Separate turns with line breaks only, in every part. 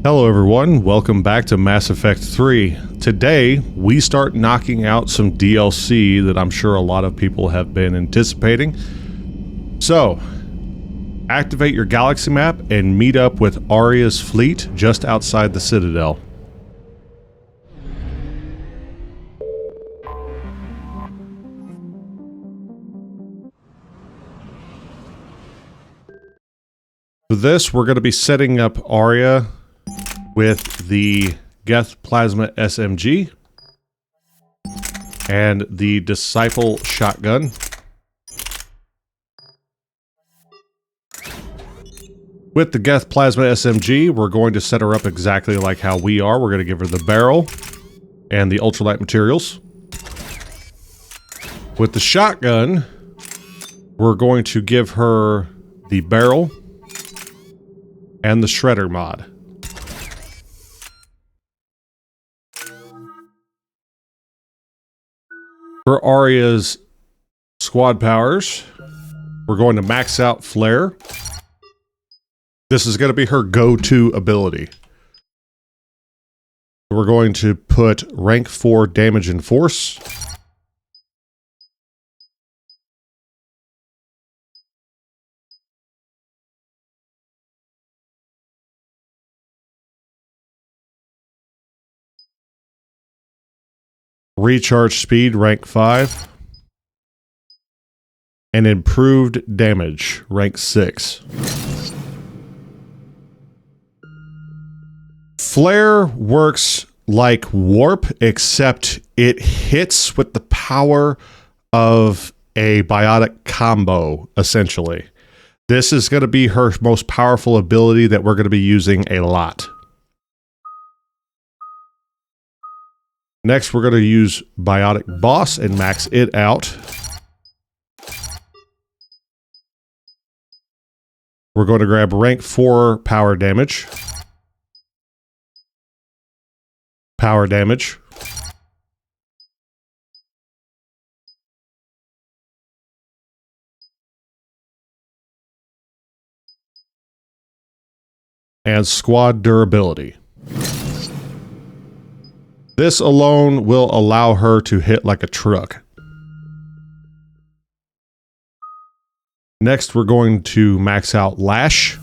Hello everyone, welcome back to Mass Effect 3. Today, we start knocking out some DLC that I'm sure a lot of people have been anticipating. So, activate your galaxy map and meet up with Aria's fleet just outside the Citadel. For this, we're going to be setting up Aria with the Geth Plasma SMG and the Disciple Shotgun. With the Geth Plasma SMG, we're going to set her up exactly like how we are. We're going to give her the barrel and the ultralight materials. With the shotgun, we're going to give her the barrel and the shredder mod. For Aria's squad powers, we're going to max out Flare. This is going to be her go-to ability. We're going to put rank 4 damage and force. Recharge speed, rank 5. And improved damage, rank 6. Flare works like warp, except it hits with the power of a biotic combo, essentially. This is going to be her most powerful ability that we're going to be using a lot. Next, we're going to use Biotic Boss and max it out. We're going to grab rank 4 power damage. Power damage. And squad durability. This alone will allow her to hit like a truck. Next, we're going to max out Lash.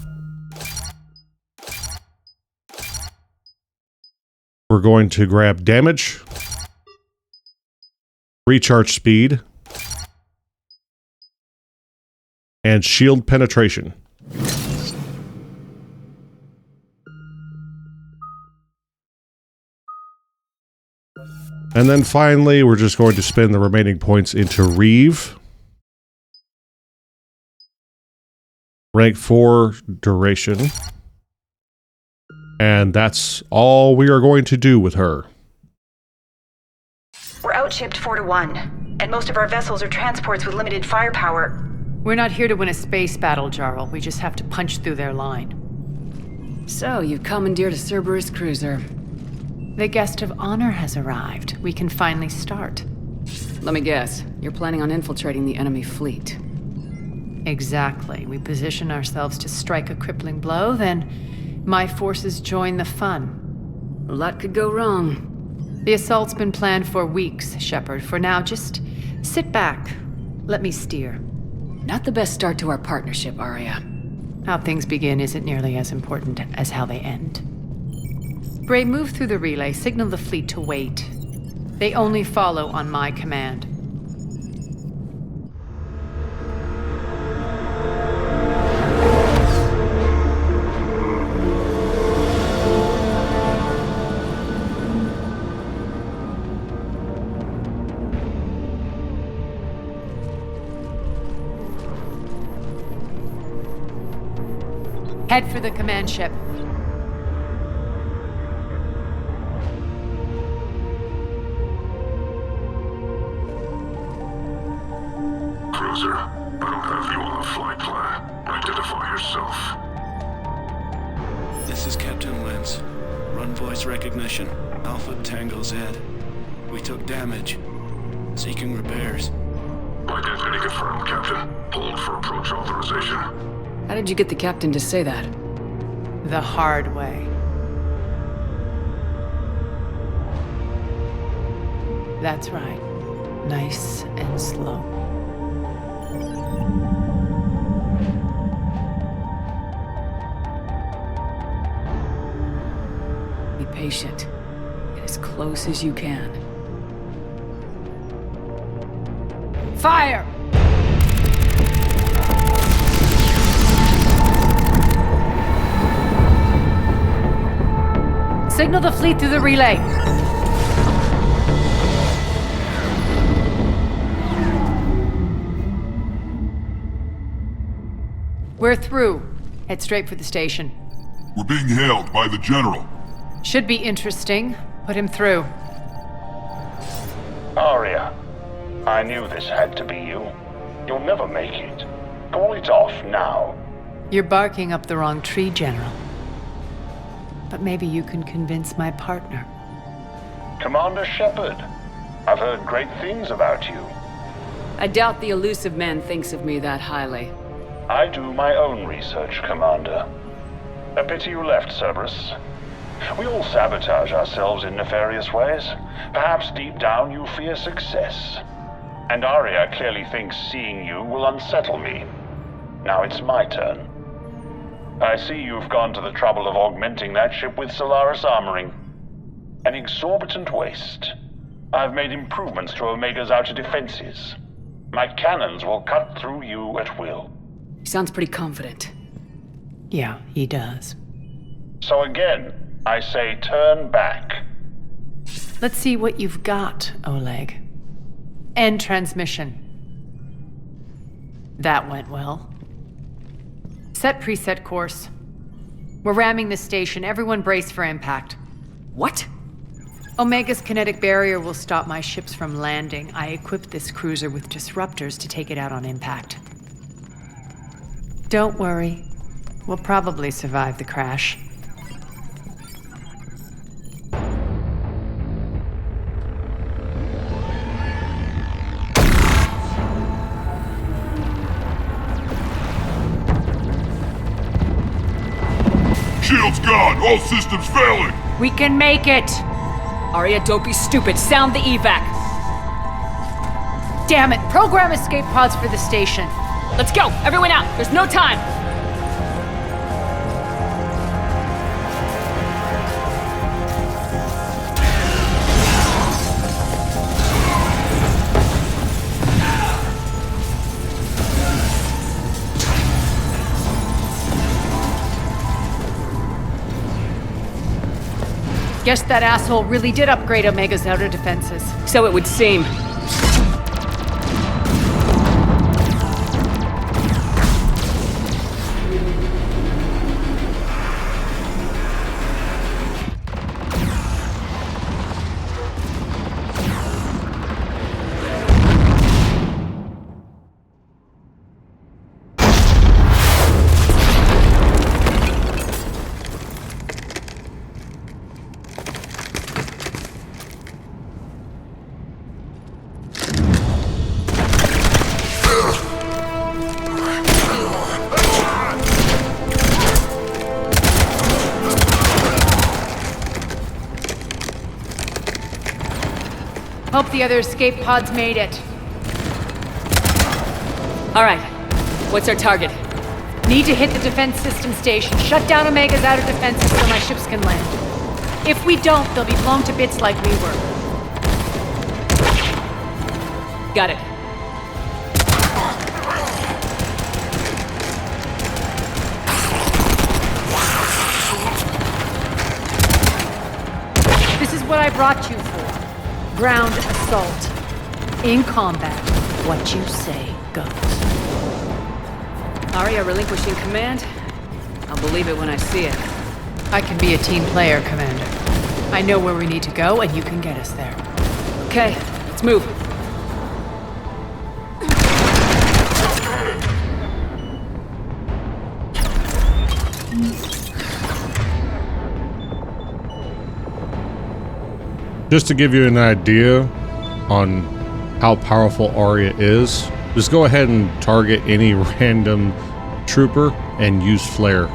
We're going to grab damage, recharge speed, and shield penetration. And then finally, we're just going to spend the remaining points into Reeve. Rank 4 duration. And that's all we are going to do with her.
We're outshipped 4-1, and most of our vessels are transports with limited firepower.
We're not here to win a space battle, Jarl. We just have to punch through their line.
So, you've commandeered a Cerberus cruiser.
The guest of honor has arrived. We can finally start.
Let me guess, you're planning on infiltrating the enemy fleet.
Exactly. We position ourselves to strike a crippling blow, then my forces join the fun.
A lot could go wrong.
The assault's been planned for weeks, Shepard. For now, just sit back. Let me steer.
Not the best start to our partnership, Aria.
How things begin isn't nearly as important as how they end. Bray, move through the relay. Signal the fleet to wait. They only follow on my command. Head for the command ship.
Cruiser, I don't have you on the flight plan. Identify yourself.
This is Captain Wentz. Run voice recognition. Alpha Tango Z. We took damage. Seeking repairs.
Identity confirmed, Captain. Hold for approach authorization.
How did you get the captain to say that?
The hard way. That's right. Nice and slow.
Be patient. Get as close as you can.
Fire! Signal the fleet through the relay. We're through. Head straight for the station.
We're being hailed by the General.
Should be interesting. Put him through.
Aria, I knew this had to be you. You'll never make it. Call it off now.
You're barking up the wrong tree, General. But maybe you can convince my partner.
Commander Shepard, I've heard great things about you.
I doubt the elusive man thinks of me that highly.
I do my own research, Commander. A pity you left, Cerberus. We all sabotage ourselves in nefarious ways. Perhaps deep down you fear success. And Aria clearly thinks seeing you will unsettle me. Now it's my turn. I see you've gone to the trouble of augmenting that ship with Solaris armoring. An exorbitant waste. I've made improvements to Omega's outer defenses. My cannons will cut through you at will.
He sounds pretty confident.
Yeah, he does.
So again, I say turn back.
Let's see what you've got, Oleg. End transmission. That went well. Set preset course. We're ramming the station. Everyone brace for impact.
What?
Omega's kinetic barrier will stop my ships from landing. I equipped this cruiser with disruptors to take it out on impact. Don't worry. We'll probably survive the crash.
Shield's gone! All systems failing!
We can make it!
Aria, don't be stupid. Sound the evac.
Damn it! Program escape pods for the station.
Let's go! Everyone out! There's no time!
Guess that asshole really did upgrade Omega's outer defenses.
So it would seem.
Hope the other escape pods made it.
All right. What's our target?
Need to hit the defense system station. Shut down Omega's outer defenses so my ships can land. If we don't, they'll be blown to bits like we were.
Got it.
This is what I brought you for. Ground assault. In combat, what you say goes.
Aria relinquishing command? I'll believe it when I see it.
I can be a team player, Commander. I know where we need to go, and you can get us there.
Okay, let's move.
Just to give you an idea on how powerful Aria is, just go ahead and target any random trooper and use flare.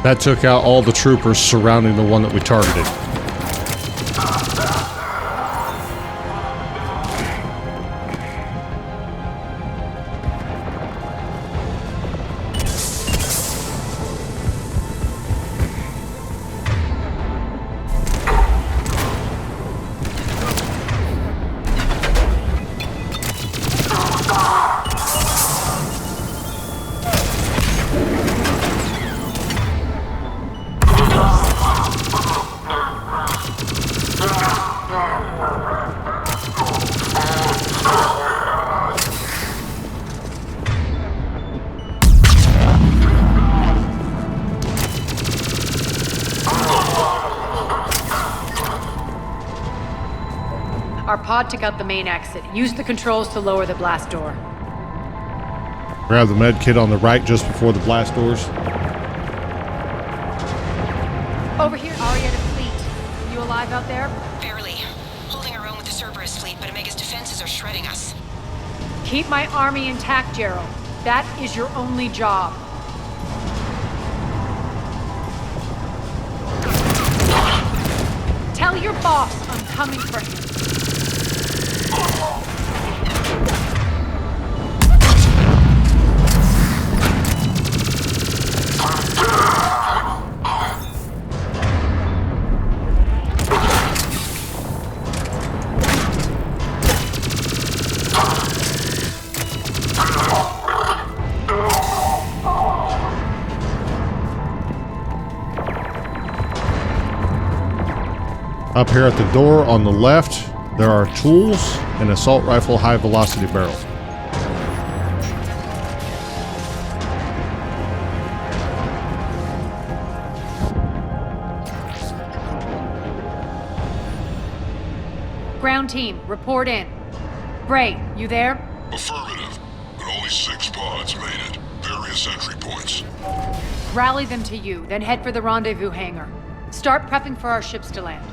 That took out all the troopers surrounding the one that we targeted.
Our pod took out the main exit. Use the controls to lower the blast door.
Grab the med kit on the right just before the blast doors.
Over here, Aria to fleet. You alive out there?
Barely. Holding our own with the Cerberus fleet, but Omega's defenses are shredding us.
Keep my army intact, Gerald. That is your only job. Tell your boss I'm coming for him.
Up here at the door on the left, there are tools and assault rifle high velocity barrel.
Ground team, report in. Bray, you there?
Affirmative, but only 6 pods made it. Various entry points.
Rally them to you, then head for the rendezvous hangar. Start prepping for our ships to land.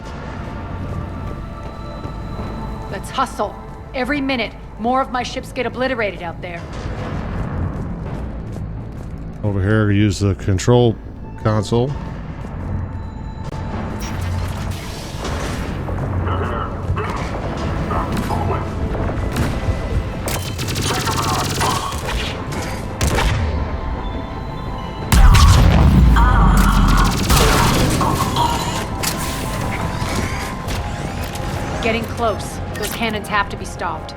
Let's hustle. Every minute, more of my ships get obliterated out there.
Over here, use the control console.
Getting close. Those cannons have to be stopped.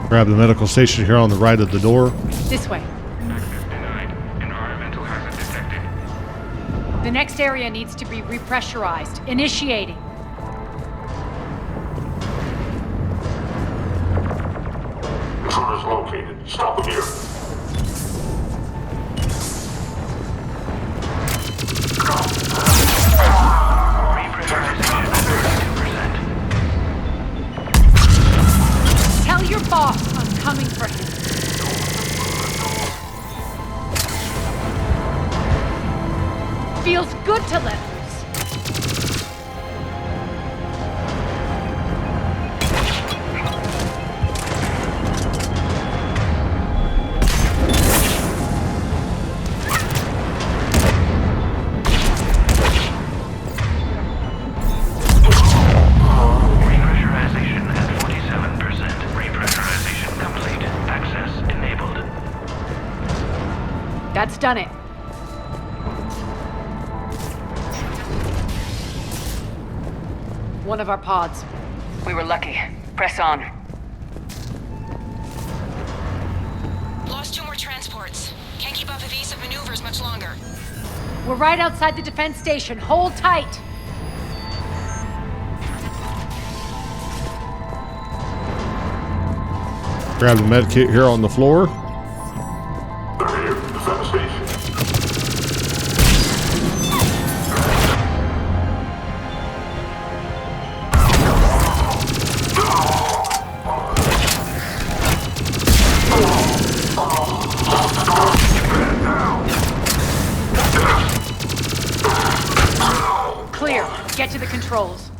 Grab the medical station here on the right of the door.
This way.
Access denied. Environmental hazard detected.
The next area needs to be repressurized. Initiating.
Intruders located. Stop them here.
Tell your boss I'm coming for him. Feels good to let loose. That's done it. One of our pods.
We were lucky. Press on.
Lost 2 more transports. Can't keep up evasive maneuvers much longer.
We're right outside the defense station. Hold tight.
Grab the med kit here on the floor.
They're here. Defend the station.
controls.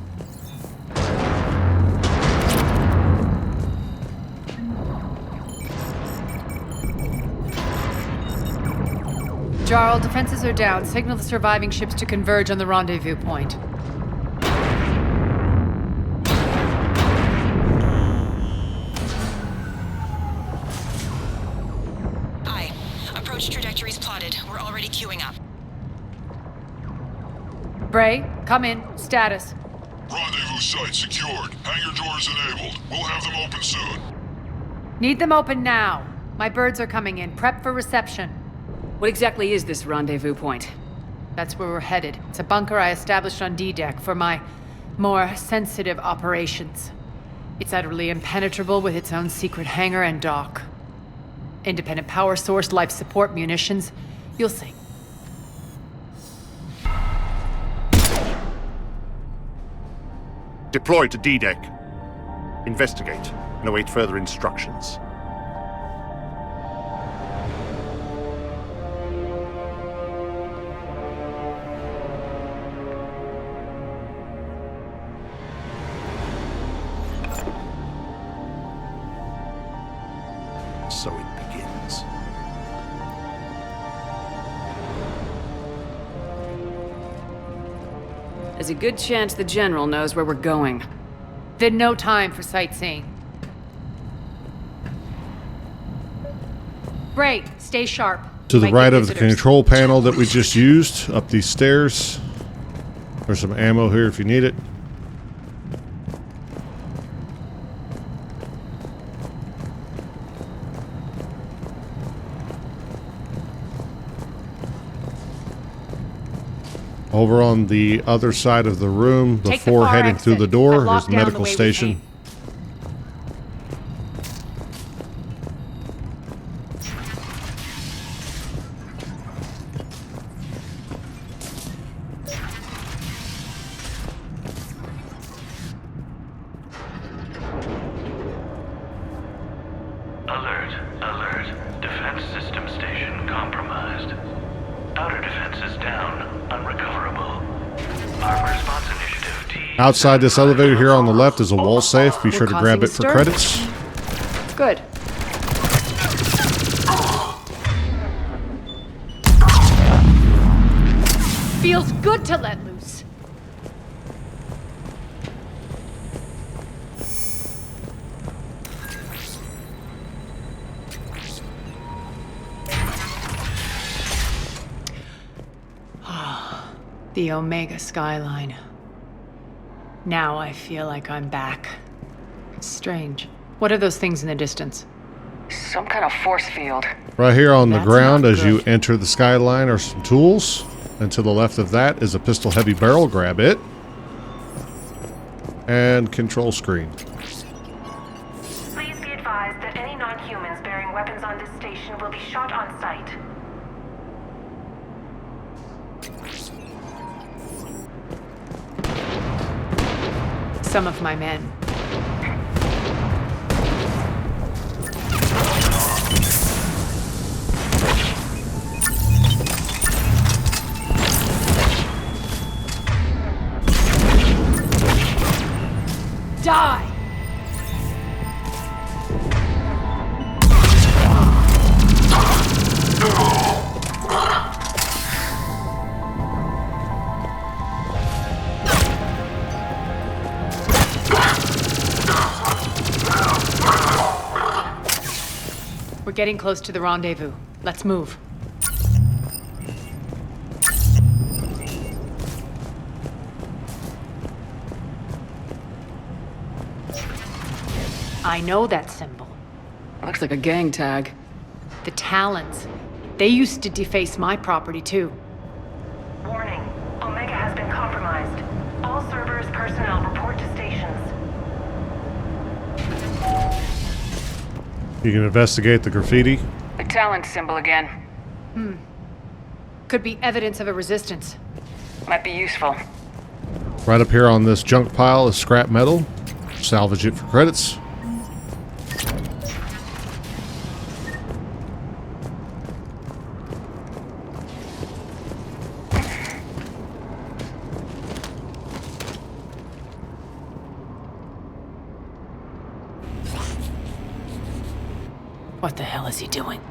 Jarl, defenses are down. Signal the surviving ships to converge on the rendezvous point.
Aye. Approach trajectories plotted. We're already queuing up.
Bray, come in. Status.
Rendezvous site secured. Hangar doors enabled. We'll have them open soon.
Need them open now. My birds are coming in. Prep for reception.
What exactly is this rendezvous point?
That's where we're headed. It's a bunker I established on D-Deck for my more sensitive operations. It's utterly impenetrable with its own secret hangar and dock. Independent power source, life support, munitions. You'll see.
Deploy to D-Deck. Investigate and await further instructions. So it begins.
There's a good chance the General knows where we're going.
Then no time for sightseeing. Bray, stay sharp.
To the
Might
right
get
of the
visitors.
control panel that we just used, up these stairs. There's some ammo here if you need it. Over on the other side of the room,
Take the
before
far
heading through
exit.
the door,
I've
is
locked
the
down the
medical
way we
station.
came.
Alert, alert. Defense system station compromised. Outer defenses down, unrecoverable. Armor response initiative T.
Outside this elevator here on the left is a wall safe. Be sure to grab it for
causing
credits.
Good. Feels good to let loose. The Omega skyline. Now I feel like I'm back. Strange. What are those things in the distance?
Some kind of force field.
Right here on the
That's
ground
not
as you
good.
enter the skyline are some tools. And to the left of that is a pistol heavy barrel. Grab it. And control screen.
Please be advised that any non-humans bearing weapons on this station will be shot on sight.
Some of my men. Die! We're getting close to the rendezvous. Let's move. I know that symbol.
Looks like a gang tag.
The Talons. They used to deface my property too.
Warning. Omega has been compromised. All Cerberus personnel report to stations.
You can investigate the graffiti.
The Talon symbol again.
Could be evidence of a resistance.
Might be useful.
Right up here on this junk pile is scrap metal. Salvage it for credits.
What the hell is he doing?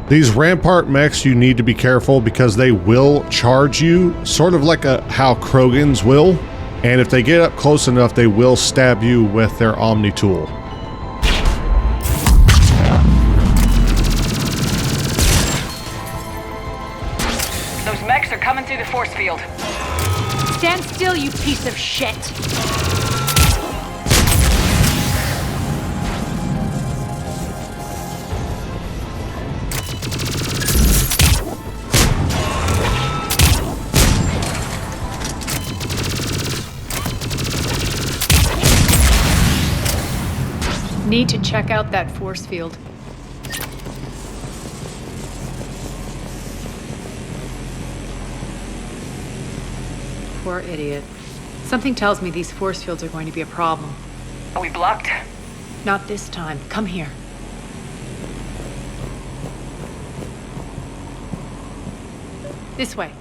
These Rampart mechs, you need to be careful because they will charge you, sort of like how Krogans will. And if they get up close enough, they will stab you with their Omni tool.
Those mechs are coming through the force field.
Stand still, you piece of shit! Need to check out that force field. Poor idiot. Something tells me these force fields are going to be a problem.
Are we blocked?
Not this time. Come here. This way.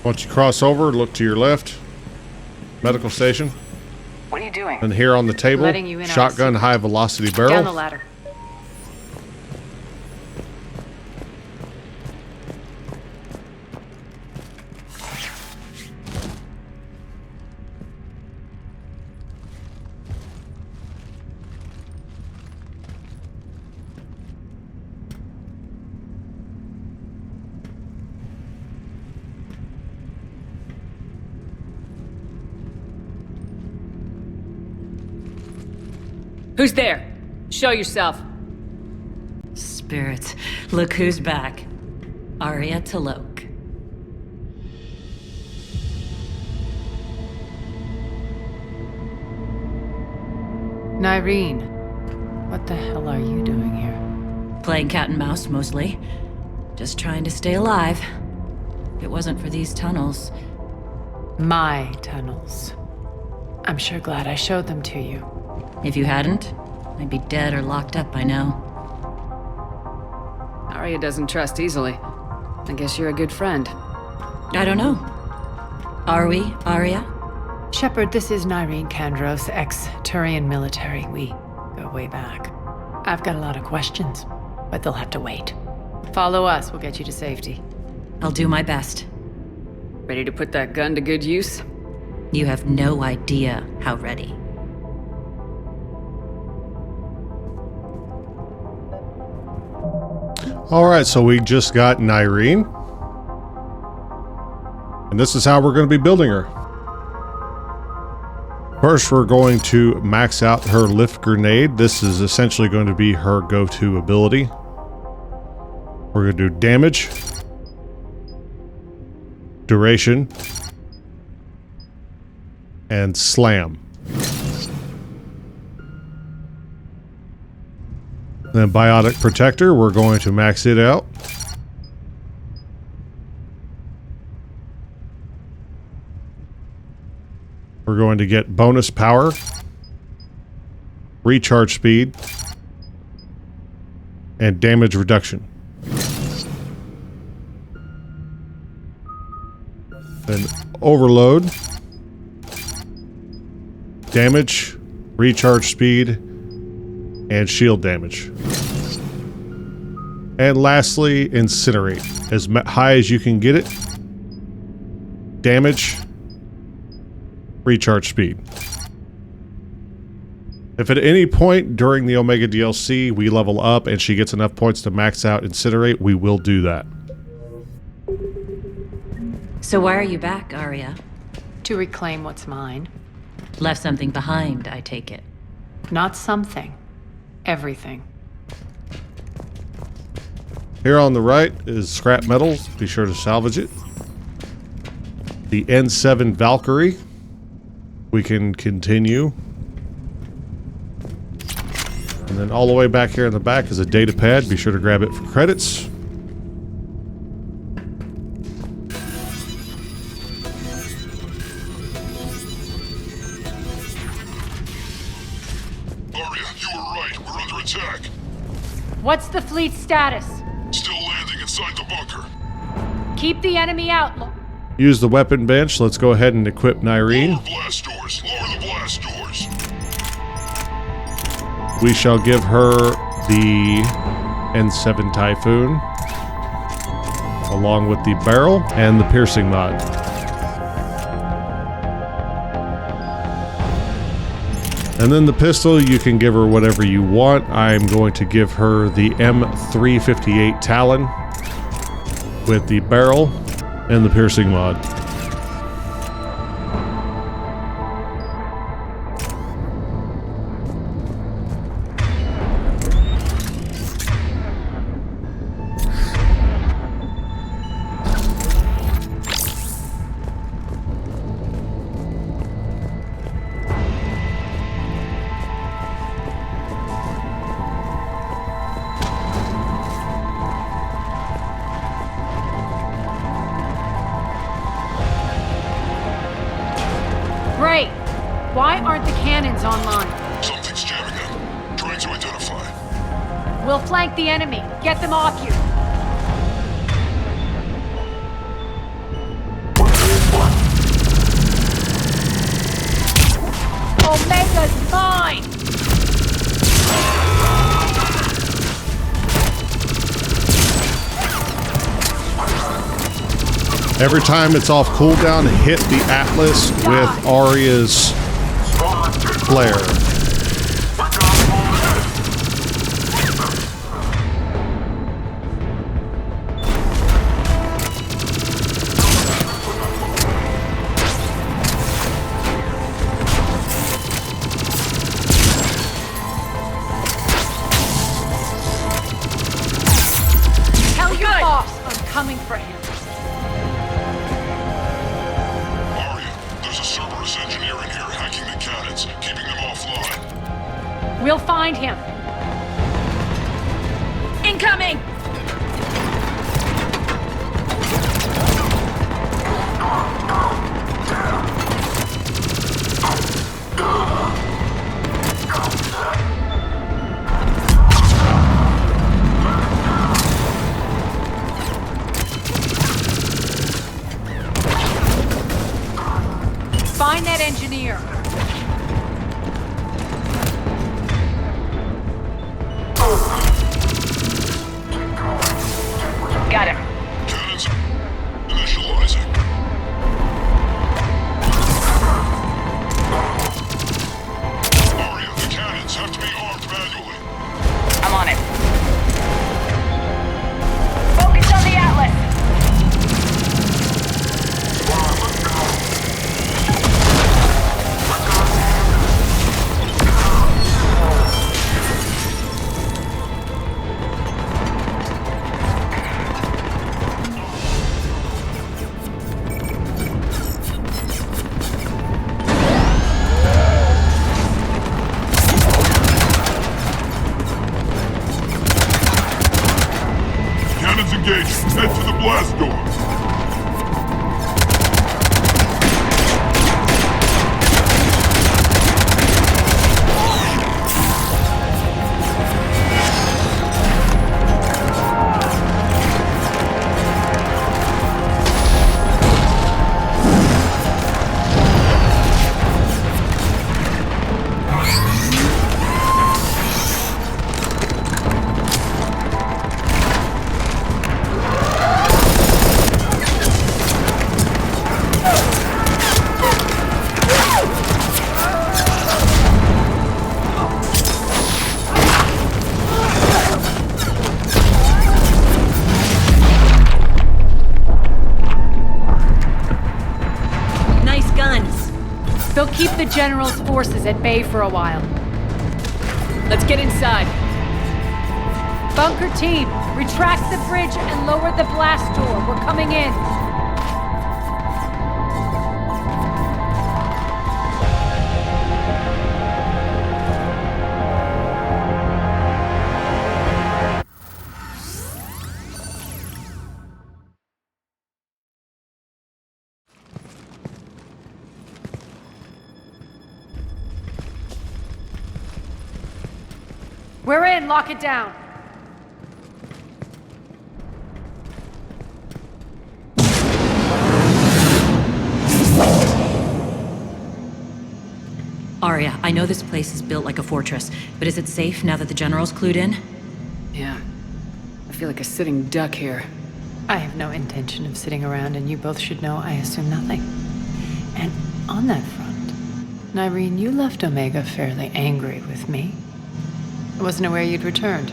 Once you cross over, look to your left. Medical station.
What are you doing?
And here on the table,
Letting you in on
shotgun
a
high velocity barrel.
Down the ladder.
Who's there? Show yourself.
Spirits, look who's back. Aria Talon.
Nyreen, what the hell are you doing here?
Playing cat and mouse, mostly. Just trying to stay alive. If it wasn't for these tunnels...
My tunnels. I'm sure glad I showed them to you.
If you hadn't, I'd be dead or locked up by now.
Aria doesn't trust easily. I guess you're a good friend.
I don't know. Are we, Aria?
Shepard, this is Nyreen Kandros, ex-Turian military. We go way back. I've got a lot of questions, but they'll have to wait. Follow us, we'll get you to safety.
I'll do my best.
Ready to put that gun to good use?
You have no idea how ready.
Alright, so we just got Nyreen. And this is how we're going to be building her. First, we're going to max out her lift grenade. This is essentially going to be her go-to ability. We're going to do damage, duration, and slam. Then Biotic Protector, we're going to max it out. We're going to get bonus power, recharge speed, and damage reduction. Then overload, damage, recharge speed, and shield damage. And lastly, incinerate. As high as you can get it. Damage, recharge speed. If at any point during the Omega DLC we level up and she gets enough points to max out incinerate, we will do that.
So why are you back, Aria?
To reclaim what's mine.
Left something behind, I take it.
Not something. Everything.
Here on the right is scrap metals. Be sure to salvage it. the N7 Valkyrie. We can continue. And then all the way back here in the back is a Datapad. Be sure to grab it for credits.
Aria, you were right. We're under attack.
What's the fleet's status?
Still landing inside the bunker.
Keep the enemy out.
Use the weapon bench. Let's go ahead and equip Nyreen.
Lower blast doors. Lower the blast doors.
We shall give her the N7 Typhoon, along with the barrel and the piercing mod. And then the pistol, you can give her whatever you want. I'm going to give her the M358 Talon with the barrel and the piercing mod.
Great. Why aren't the cannons online?
Something's jamming them. Trying to identify.
We'll flank the enemy. Get them off you. Omega's mine!
Every time it's off cooldown, hit the Atlas with Aria's flare.
Tell your boss I'm coming for him.
Aria, there's a Cerberus engineer in here hacking the cannons, keeping them offline.
We'll find him. Incoming! Find that engineer.
Got him.
Cannons initializing. Aria, the cannons have to be armed manually.
I'm on it. Focus on the Atlas.
Cannons engaged. Head to the blast door.
Nice guns.
They'll keep the General's forces at bay for a while.
Let's get inside.
Bunker team, retract the bridge and lower the blast door. We're coming in. We're in. Lock it down.
Aria, I know this place is built like a fortress, but is it safe now that the General's clued in?
Yeah. I feel like a sitting duck here.
I have no intention of sitting around, and you both should know I assume nothing. And on that front, Nyreen, you left Omega fairly angry with me. I wasn't aware you'd returned.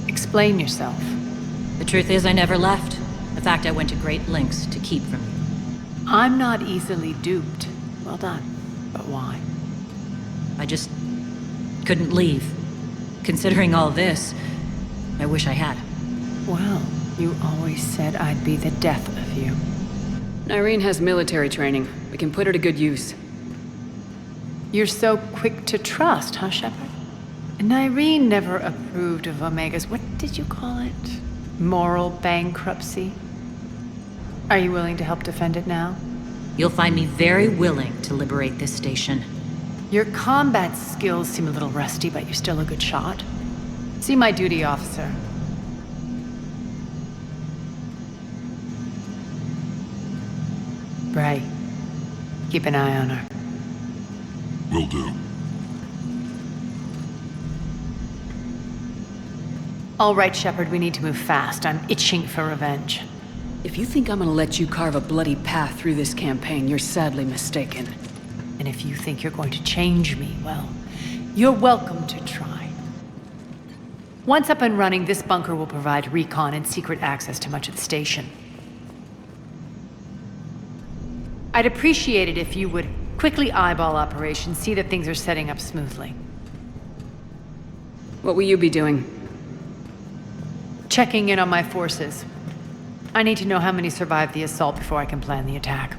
Explain yourself.
The truth is I never left. In fact, I went to great lengths to keep from you.
I'm not easily duped. Well done. But why?
I just couldn't leave. Considering all this, I wish I had.
Well, you always said I'd be the death of you.
Nyreen has military training. We can put her to good use.
You're so quick to trust, huh, Shepard? Nyreen never approved of Omega's, what did you call it? Moral bankruptcy? Are you willing to help defend it now?
You'll find me very willing to liberate this station.
Your combat skills seem a little rusty, but you're still a good shot. See my duty officer. Bray, keep an eye on her.
Will do.
All right, Shepard, we need to move fast. I'm itching for revenge.
If you think I'm gonna let you carve a bloody path through this campaign, you're sadly mistaken.
And if you think you're going to change me, well, you're welcome to try. Once up and running, this bunker will provide recon and secret access to much of the station. I'd appreciate it if you would quickly eyeball operations, see that things are setting up smoothly.
What will you be doing?
Checking in on my forces. I need to know how many survived the assault before I can plan the attack.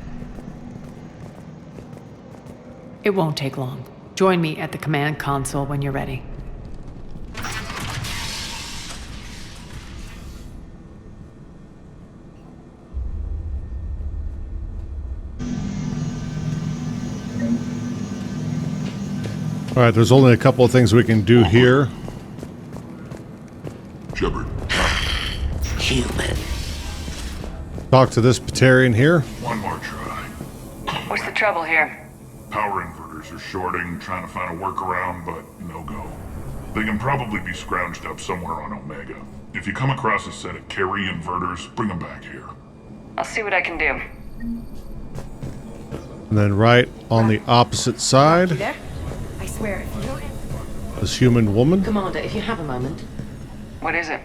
It won't take long. Join me at the command console when you're ready.
All right, there's only a couple of things we can do here.
Shepard.
Human.
Talk to this Batarian here.
One more try.
What's the trouble here?
Power inverters are shorting, trying to find a workaround, but no go. They can probably be scrounged up somewhere on Omega. If you come across a set of Kehri inverters, bring them back here.
I'll see what I can do.
And then right on the opposite side,
There? I swear, if you don't...
this human woman.
Commander, if you have a moment.
What is it?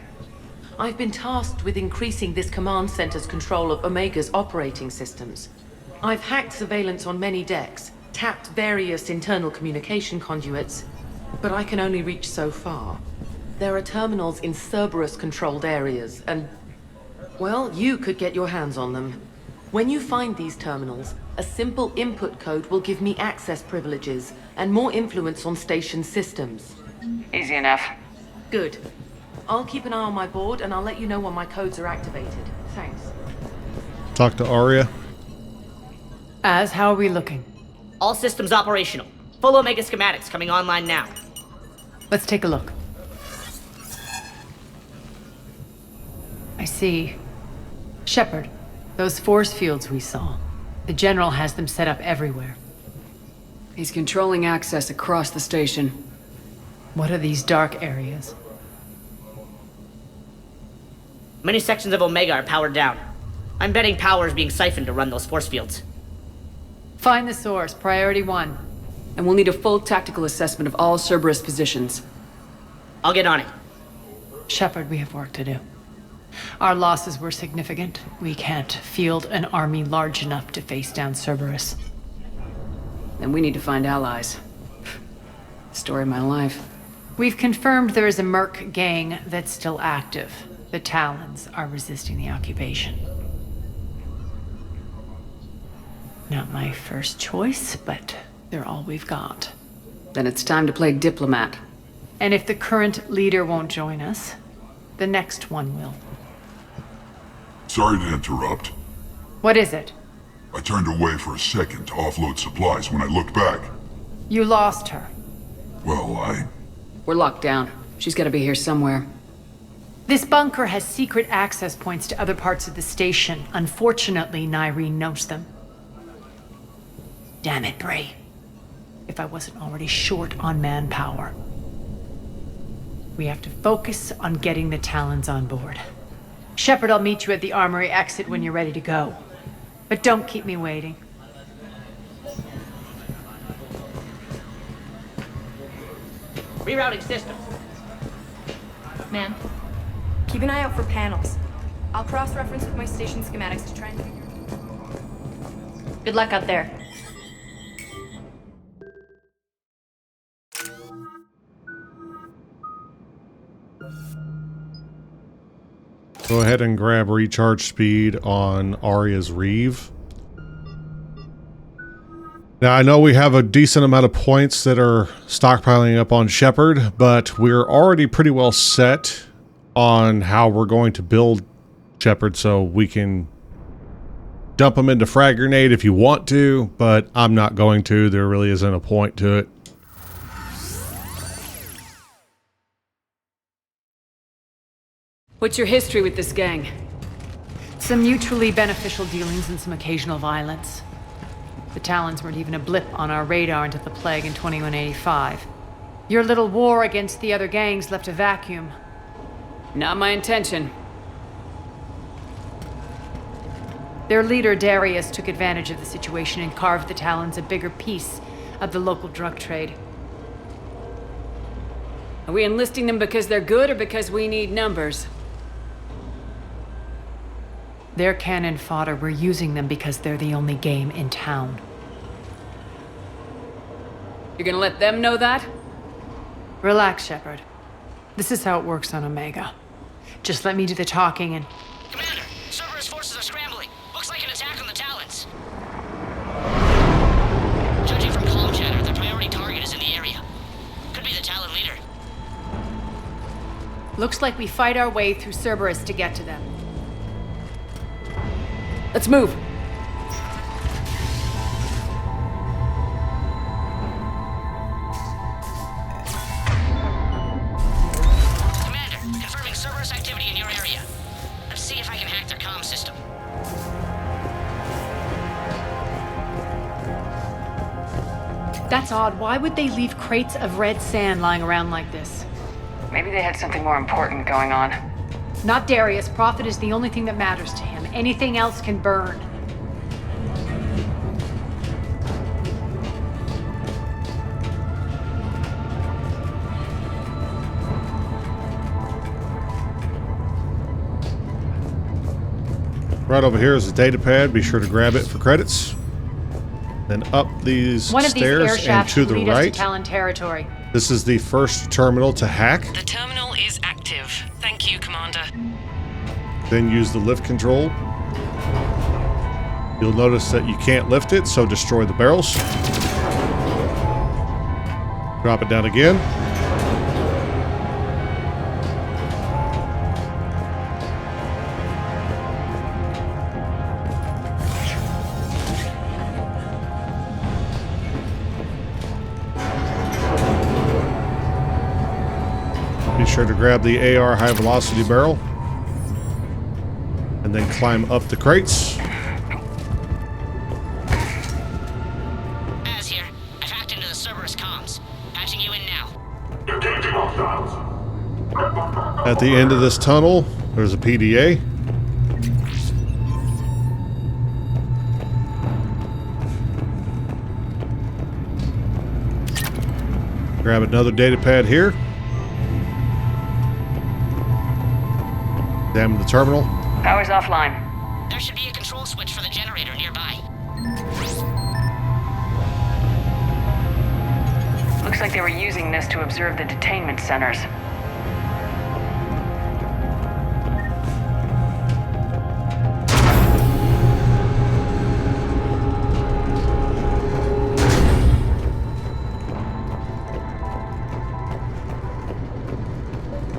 I've been tasked with increasing this command center's control of Omega's operating systems. I've hacked surveillance on many decks, tapped various internal communication conduits, but I can only reach so far. There are terminals in Cerberus-controlled areas, and... well, you could get your hands on them. When you find these terminals, a simple input code will give me access privileges and more influence on station systems.
Easy enough.
Good. I'll keep an eye on my board, and I'll let you know when my codes are activated. Thanks.
Talk to Aria.
How are we looking?
All systems operational. Full Omega schematics coming online now.
Let's take a look. I see. Shepard, those force fields we saw. The General has them set up everywhere.
He's controlling access across the station.
What are these dark areas?
Many sections of Omega are powered down. I'm betting power is being siphoned to run those force fields.
Find the source, priority 1.
And we'll need a full tactical assessment of all Cerberus positions.
I'll get on it.
Shepard, we have work to do. Our losses were significant. We can't field an army large enough to face down Cerberus.
Then we need to find allies. Story of my life.
We've confirmed there is a merc gang that's still active. The Talons are resisting the occupation. Not my first choice, but they're all we've got.
Then it's time to play diplomat.
And if the current leader won't join us, the next one will.
Sorry to interrupt.
What is it?
I turned away for a second to offload supplies when I looked back.
You lost her.
Well,
We're locked down. She's gotta be here somewhere.
This bunker has secret access points to other parts of the station. Unfortunately, Nyreen knows them. Damn it, Bray. If I wasn't already short on manpower. We have to focus on getting the Talons on board. Shepard, I'll meet you at the armory exit when you're ready to go. But don't keep me waiting.
Rerouting systems.
Ma'am, keep an eye out for panels. I'll cross-reference with my station schematics to try and figure... Good luck out there.
Go ahead and grab recharge speed on Aria's Reeve. Now, I know we have a decent amount of points that are stockpiling up on Shepard, but we're already pretty well set on how we're going to build Shepard, so we can dump them into frag grenade if you want to, but I'm not going to. There really isn't a point to it.
What's your history with this gang?
Some mutually beneficial dealings and some occasional violence. The Talons weren't even a blip on our radar until the plague in 2185. Your little war against the other gangs left a vacuum.
Not my intention.
Their leader, Darius, took advantage of the situation and carved the Talons a bigger piece of the local drug trade.
Are we enlisting them because they're good or because we need numbers?
They're cannon fodder. We're using them because they're the only game in town.
You're gonna let them know that?
Relax, Shepard. This is how it works on Omega. Just let me do the talking and...
Commander, Cerberus forces are scrambling. Looks like an attack on the Talons. Judging from comm chatter, their priority target is in the area. Could be the Talon leader.
Looks like we fight our way through Cerberus to get to them.
Let's move.
Commander, confirming Cerberus activity in your area. Let's see if I can hack their comm system.
That's odd. Why would they leave crates of red sand lying around like this?
Maybe they had something more important going on.
Not Darius. Profit is the only thing that matters to him. Anything else can burn.
Right over here is a Datapad. Be sure to grab it for credits. Then up these stairs and to the right.
To Talon territory.
This is the first terminal to hack.
The terminal is active. Thank you, Commander.
Then use the lift control. You'll notice that you can't lift it, so destroy the barrels. Drop it down again. Be sure to grab the AR high velocity barrel. And then climb up the crates.
Az here. I've hacked into the Cerberus comms. Patching you in now.
Engaging hostiles.
At the end of this tunnel, there's a PDA. Grab another datapad here. Examine the terminal.
Power's offline.
There should be a control switch for the generator nearby.
Looks like they were using this to observe the detainment centers.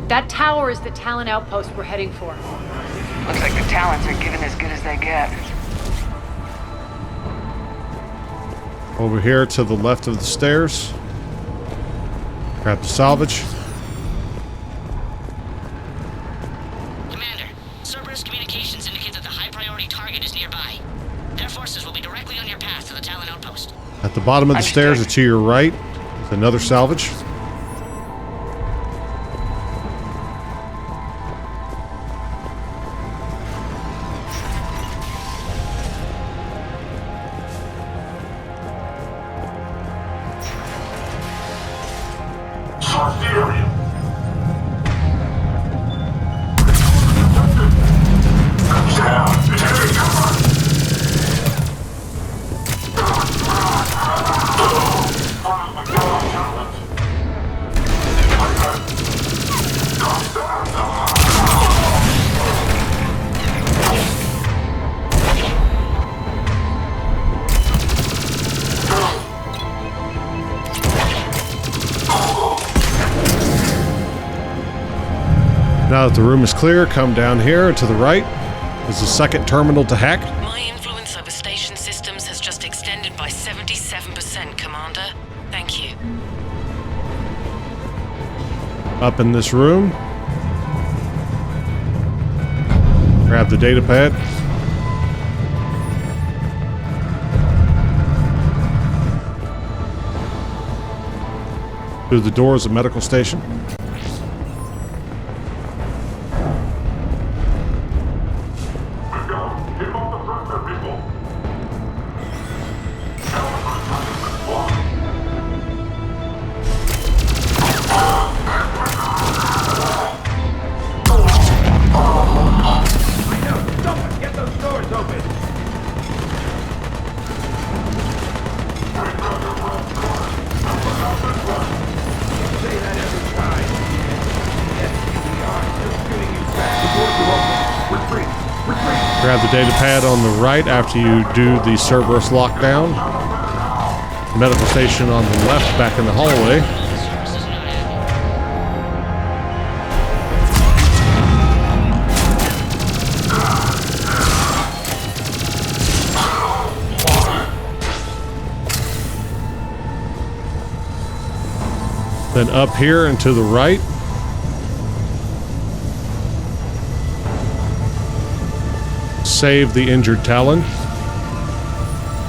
That tower is the Talon outpost we're heading for.
Looks like the Talons are giving as good as they get.
Over here to the left of the stairs. Grab the salvage. At the bottom of the stairs to your right is another salvage. Now that the room is clear, come down here to the right. There's a second terminal to hack.
My influence over station systems has just extended by 77%, Commander. Thank you.
Up in this room. Grab the datapad. Through the doors of medical station. Grab the datapad on the right after you do the Cerberus Lockdown. Medical station on the left, back in the hallway. Then up here and to the right. Save the injured Talon.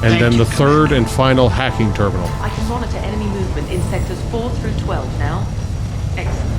And then the third and final hacking terminal.
I can monitor enemy movement in sectors 4 through 12 now. Excellent.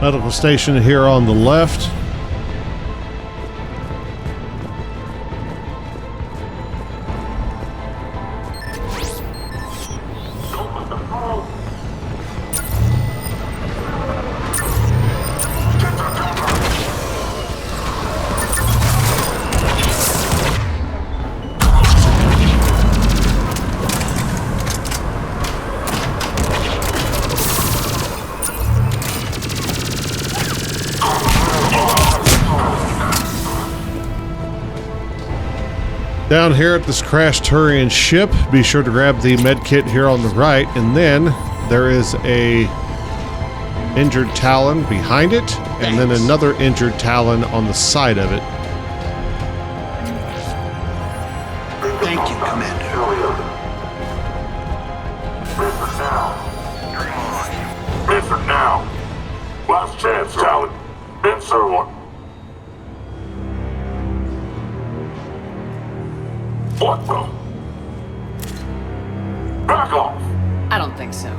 Medical station here on the left. Down here at this crashed Turian ship, be sure to grab the med kit here on the right, and then there is a injured Talon behind it, and then another injured Talon on the side of it.
Thank you, Commander.
Last chance, Talon. Answer one. What the? Back off!
I don't think so.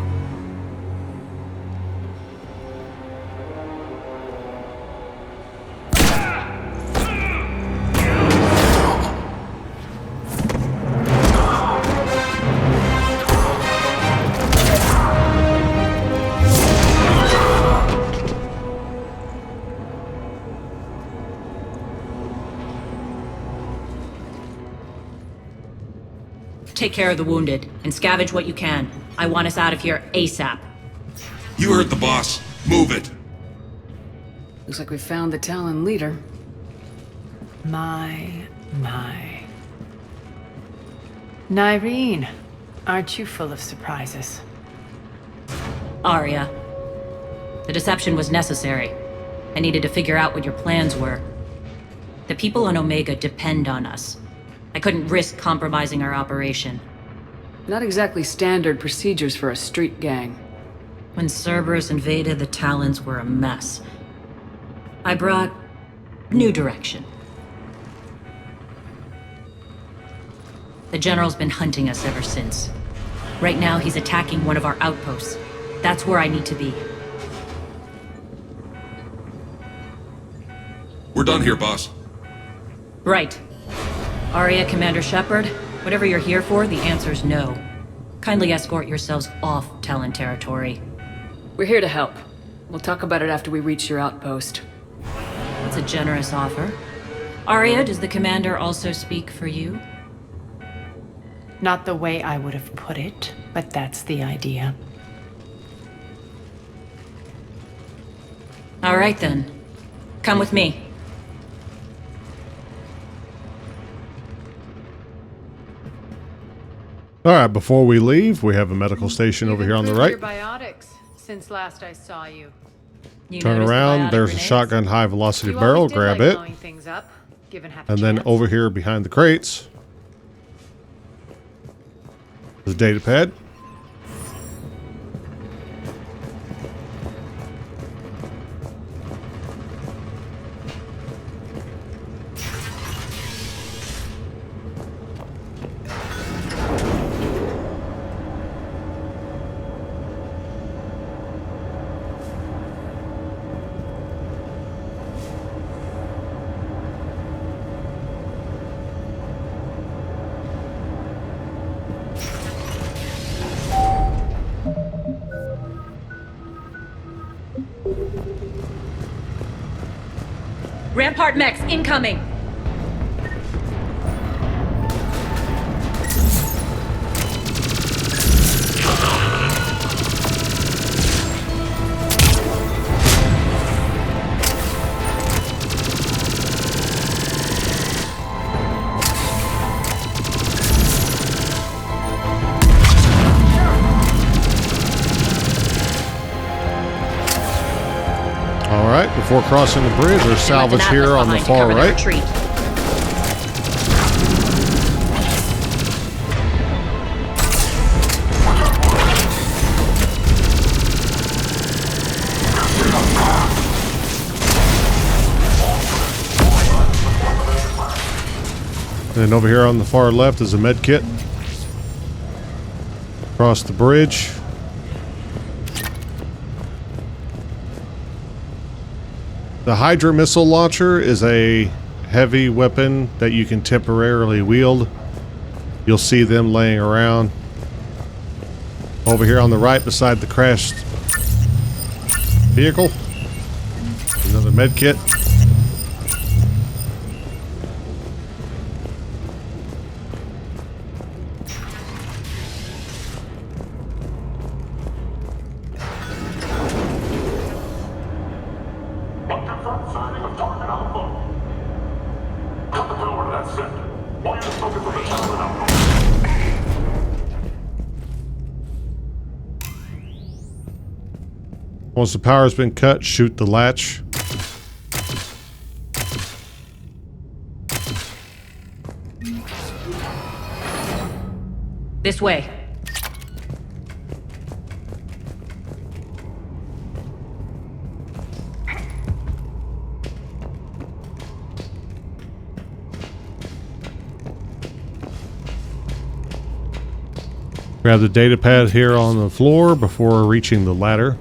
Take care of the wounded, and scavenge what you can. I want us out of here ASAP.
You heard the boss. Move it.
Looks like we found the Talon leader.
My. Nyreen, aren't you full of surprises?
Aria. The deception was necessary. I needed to figure out what your plans were. The people on Omega depend on us. I couldn't risk compromising our operation.
Not exactly standard procedures for a street gang.
When Cerberus invaded, the Talons were a mess. I brought new direction. The General's been hunting us ever since. Right now, he's attacking one of our outposts. That's where I need to be.
We're done here, boss.
Right. Aria, Commander Shepard, whatever you're here for, the answer's no. Kindly escort yourselves off Talon territory.
We're here to help. We'll talk about it after we reach your outpost.
That's a generous offer. Aria, does the Commander also speak for you?
Not the way I would have put it, but that's the idea.
All right then. Come with me.
All right, before we leave, we have a medical station over here on the right.
Your biotics since last I saw you.
Turn around, there's a shotgun high velocity barrel, grab it. And then over here behind the crates, the datapad.
Rampart mechs incoming!
Alright, before crossing the bridge, there's Salvage here on the far right. And over here on the far left is a med kit. Across the bridge. The Hydra missile launcher is a heavy weapon that you can temporarily wield. You'll see them laying around. Over here on the right beside the crashed vehicle. Another med kit. Once the power's been cut, shoot the latch.
This way.
Grab the datapad here on the floor before reaching the ladder.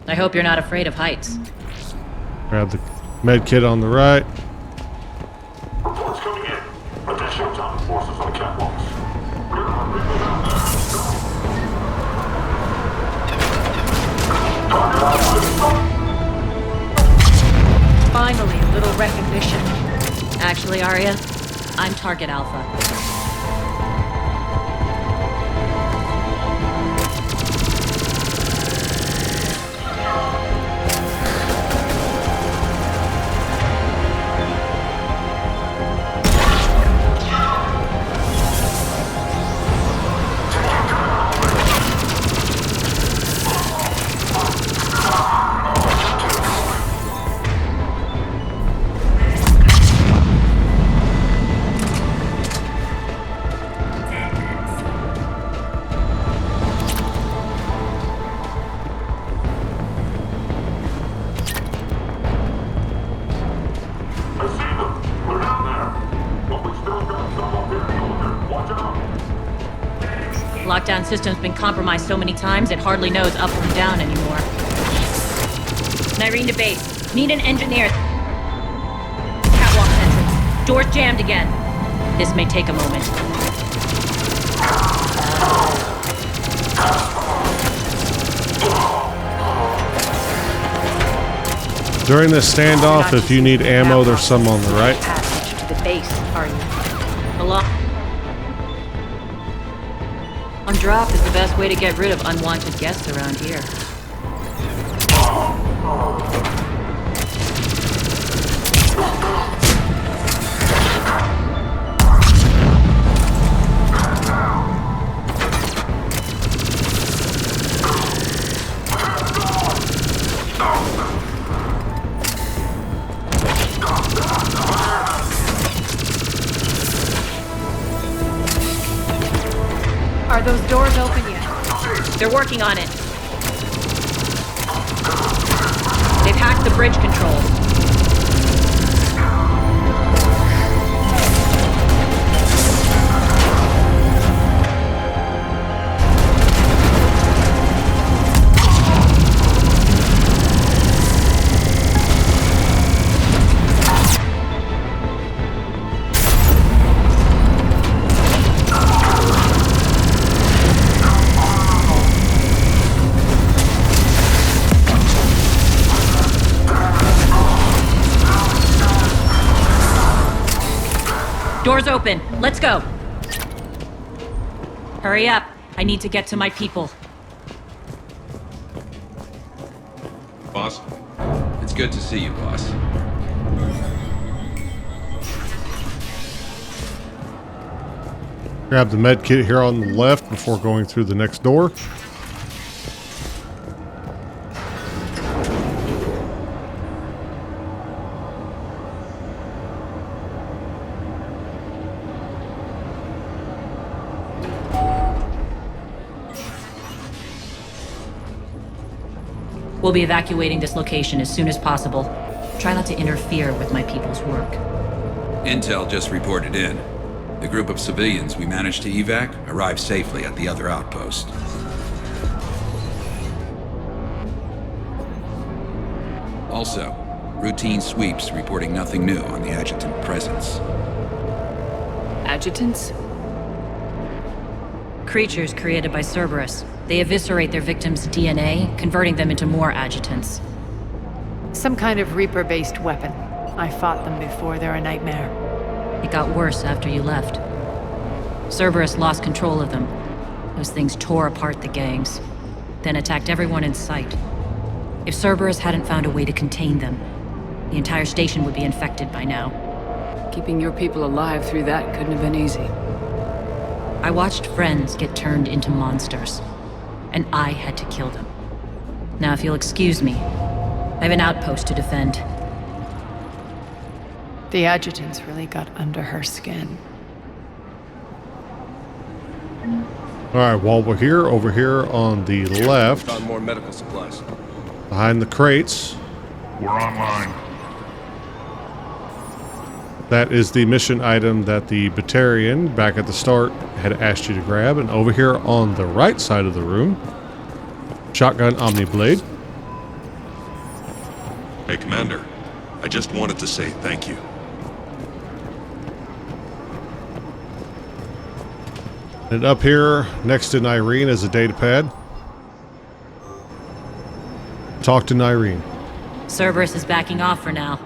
I hope you're not afraid of heights.
Grab the med kit on the right.
Reports coming in. Additional Talon forces on the catwalks.
Finally, a little recognition.
Actually, Aria, I'm Target Alpha. Lockdown system's been compromised so many times it hardly knows up from down anymore. Nyreen to base. Need an engineer. Catwalk entrance. Doors jammed again. This may take a moment.
During this standoff, if you need ammo, there's some on the right.
Passage to the base, are you?
Along. On drop is the best way to get rid of unwanted guests around here.
Are those doors open yet?
They're working on it. They've hacked the bridge controls. Doors open. Let's go. Hurry up. I need to get to my people.
Boss, it's good to see you, boss.
Grab the med kit here on the left before going through the next door.
We'll be evacuating this location as soon as possible. Try not to interfere with my people's work.
Intel just reported in. The group of civilians we managed to evac arrived safely at the other outpost. Also, routine sweeps reporting nothing new on the adjutant presence.
Adjutants?
Creatures created by Cerberus. They eviscerate their victims' DNA, converting them into more adjutants.
Some kind of Reaper-based weapon. I fought them before, they're a nightmare.
It got worse after you left. Cerberus lost control of them. Those things tore apart the gangs, then attacked everyone in sight. If Cerberus hadn't found a way to contain them, The entire station would be infected by now.
Keeping your people alive through that couldn't have been easy.
I watched friends get turned into monsters, and I had to kill them. Now, if you'll excuse me, I have an outpost to defend.
The adjutants really got under her skin.
Alright, while we're here, over here on the left,
Found more medical supplies.
behind the crates,
We're online.
that is the mission item that the Batarian back at the start had asked you to grab. And over here on the right side of the room, shotgun Omni-Blade.
Hey, Commander. I just wanted to say thank you.
And up here next to Nyreen is a datapad. Talk to Nyreen.
Cerberus is backing off for now.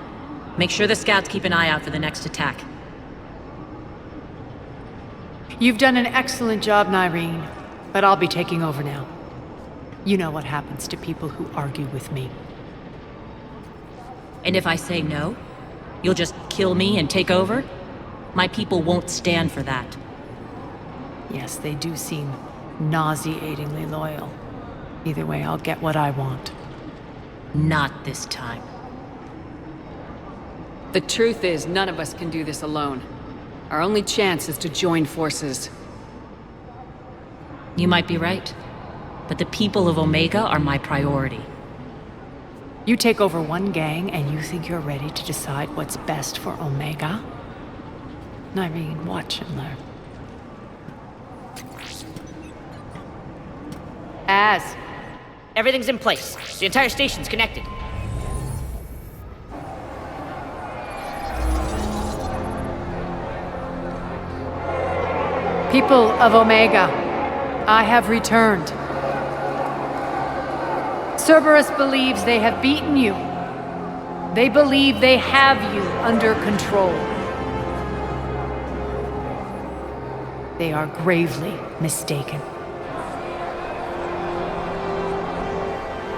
Make sure the scouts keep an eye out for the next attack.
You've done an excellent job, Nyreen, but I'll be taking over now. You know what happens to people who argue with me.
And if I say no, you'll just kill me and take over? My people won't stand for that.
Yes, they do seem nauseatingly loyal. Either way, I'll get what I want.
Not this time.
The truth is, none of us can do this alone. Our only chance is to join forces.
You might be right, but the people of Omega are my priority.
You take over one gang and you think you're ready to decide what's best for Omega? Nyreen, watch and learn.
Everything's in place. The entire station's connected.
People of Omega, I have returned. Cerberus believes they have beaten you. They believe they have you under control. They are gravely mistaken.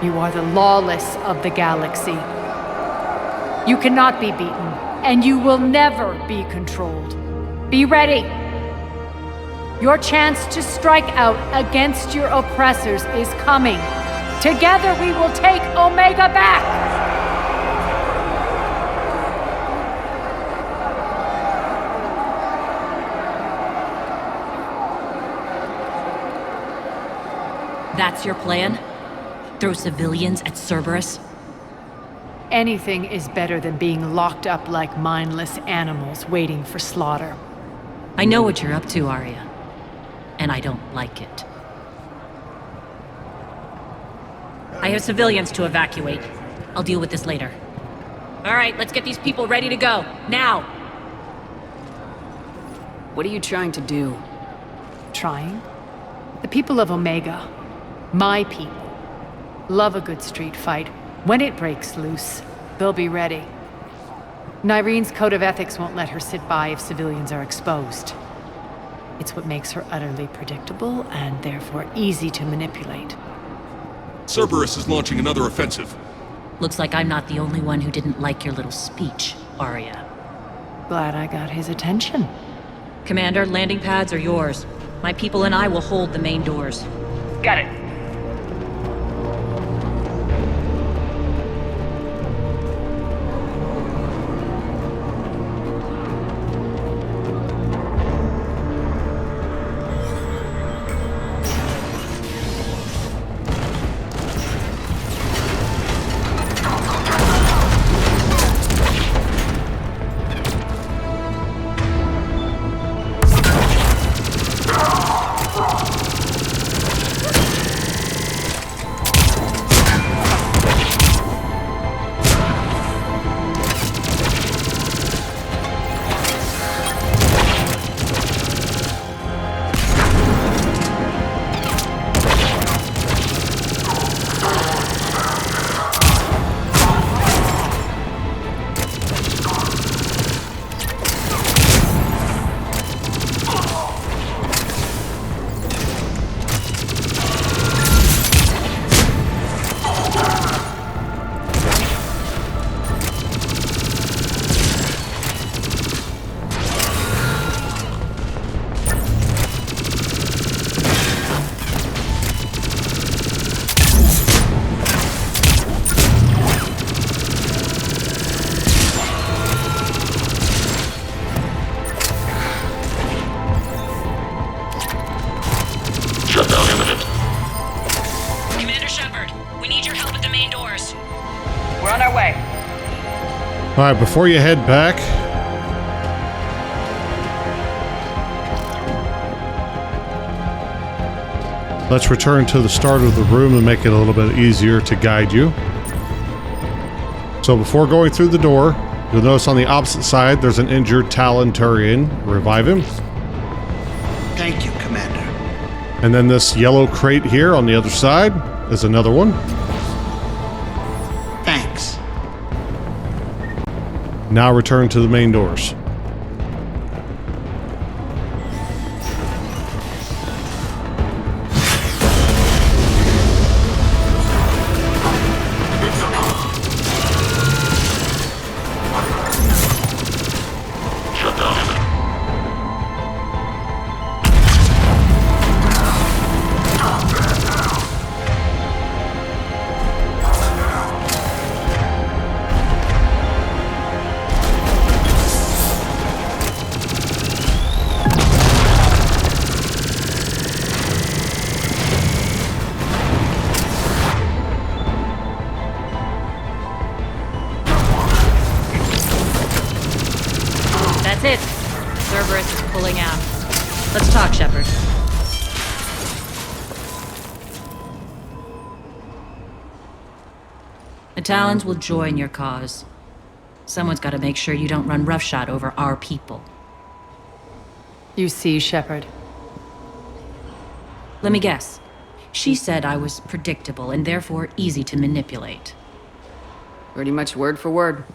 You are the lawless of the galaxy. You cannot be beaten, and you will never be controlled. Be ready. Your chance to strike out against your oppressors is coming. Together we will take Omega back!
That's your plan? Throw civilians at Cerberus?
Anything is better than being locked up like mindless animals waiting for slaughter.
I know what you're up to, Aria. And I don't like it. I have civilians to evacuate. I'll deal with this later. All right, let's get these people ready to go. Now!
What are you trying to do?
Trying? The people of Omega, my people, love a good street fight. When it breaks loose, they'll be ready. Nyreen's code of ethics won't let her sit by if civilians are exposed. It's what makes her utterly predictable and therefore easy to manipulate.
Cerberus is launching another offensive.
Looks like I'm not the only one who didn't like your little speech, Aria.
Glad I got his attention.
Commander, landing pads are yours. My people and I will hold the main doors.
Got it.
All right, before you head back, let's return to the start of the room and make it a little bit easier to guide you. So before going through the door, you'll notice on the opposite side there's an injured Talon Turian. Revive him.
Thank you, Commander.
And then this yellow crate here on the other side is another one.
Thanks.
Now return to the main doors.
That's it. Cerberus is pulling out. Let's talk, Shepard. The Talons will join your cause. Someone's got to make sure you don't run roughshod over our people.
You see, Shepard.
Let me guess. She said I was predictable and therefore easy to manipulate.
Pretty much word for word.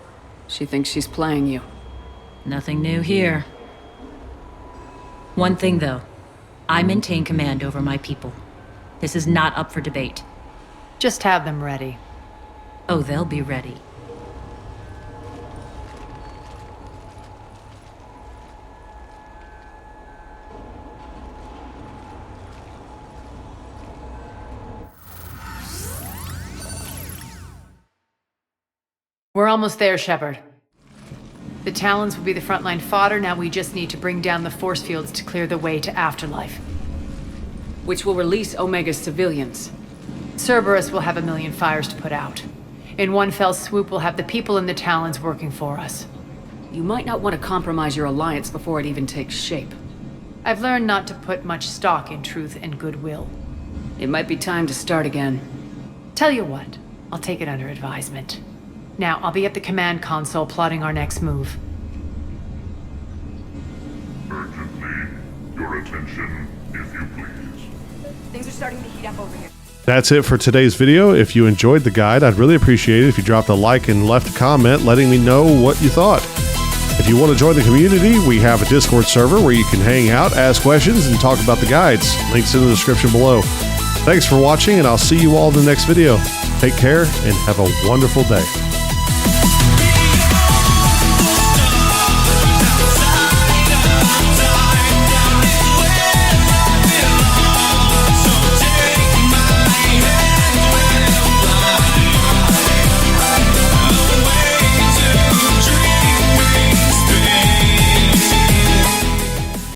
She thinks she's playing you.
Nothing new here. One thing, though. I maintain command over my people. This is not up for debate.
Just have them ready.
Oh, they'll be ready.
We're almost there, Shepard. The Talons will be the frontline fodder. Now we just need to bring down the force fields to clear the way to Afterlife.
Which will release Omega's civilians.
Cerberus will have 1,000,000 fires to put out. In one fell swoop, we'll have the people in the Talons working for us.
You might not want to compromise your alliance before it even takes shape.
I've learned not to put much stock in truth and goodwill.
It might be time to start again.
Tell you what, I'll take it under advisement. Now, I'll be at the command console plotting our next move.
Urgently, your attention, if you please.
Things are starting to heat up over here.
That's it for today's video. If you enjoyed the guide, I'd really appreciate it if you dropped a like and left a comment letting me know what you thought. If you want to join the community, we have a Discord server where you can hang out, ask questions, and talk about the guides. Links in the description below. Thanks for watching, and I'll see you all in the next video. Take care, and have a wonderful day.